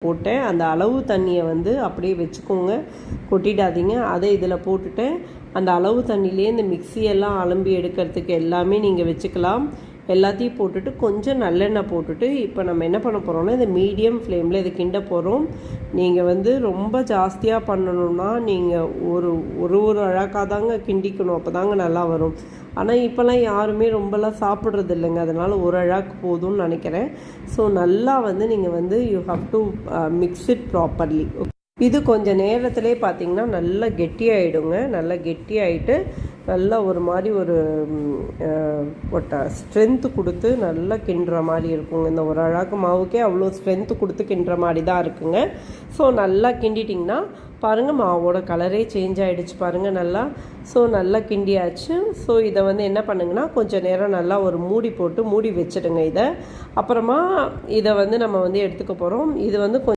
போட்டேன். அந்த அளவு தண்ணியை வந்து அப்படியே வச்சுக்கோங்க, கொட்டிடாதீங்க. அதை இதில் போட்டுட்டேன். அந்த அளவு தண்ணியிலே இந்த மிக்சியெல்லாம் அலம்பி எடுக்கிறதுக்கு எல்லாமே நீங்கள் வச்சுக்கலாம். எல்லாத்தையும் போட்டுட்டு கொஞ்சம் நல்லெண்ணெய் போட்டுட்டு இப்போ நம்ம என்ன பண்ண போகிறோம்னா இந்த மீடியம் ஃப்ளேமில் இதை கிண்ட போகிறோம். நீங்கள் வந்து ரொம்ப ஜாஸ்தியாக பண்ணணுன்னா நீங்கள் ஒரு ஒரு ஒரு அழகாக தாங்க கிண்டிக்கணும், அப்போ தாங்க நல்லா வரும். ஆனால் இப்போல்லாம் யாருமே ரொம்பலாம் சாப்பிட்றது இல்லைங்க, அதனால் ஒரு அழகாக்கு போதும்னு நினைக்கிறேன். ஸோ நல்லா வந்து நீங்கள் வந்து you have to mix it properly. இது கொஞ்சம் நேரத்திலே பார்த்திங்கன்னா நல்லா கெட்டியாகிடுங்க. நல்லா கெட்டியாகிட்டு நல்லா ஒரு மாதிரி ஒரு ஸ்ட்ரென்த்து கொடுத்து நல்லா கிண்டுற மாதிரி இருக்குங்க. இந்த ஒரு அழகு மாவுக்கே அவ்வளோ ஸ்ட்ரென்த்து கொடுத்து கிண்டுற மாதிரி தான் இருக்குங்க. ஸோ நல்லா கிண்டிட்டிங்கன்னா பாருங்கள் மாவோட கலரே சேஞ்ச் ஆகிடுச்சு பாருங்கள் நல்லா. ஸோ நல்லா கிண்டியாச்சு. ஸோ இதை வந்து என்ன பண்ணுங்கன்னா கொஞ்சம் நேரம் நல்லா ஒரு மூடி போட்டு மூடி வச்சுடுங்க இதை. அப்புறமா இதை வந்து நம்ம வந்து எடுத்துக்க போகிறோம். இது வந்து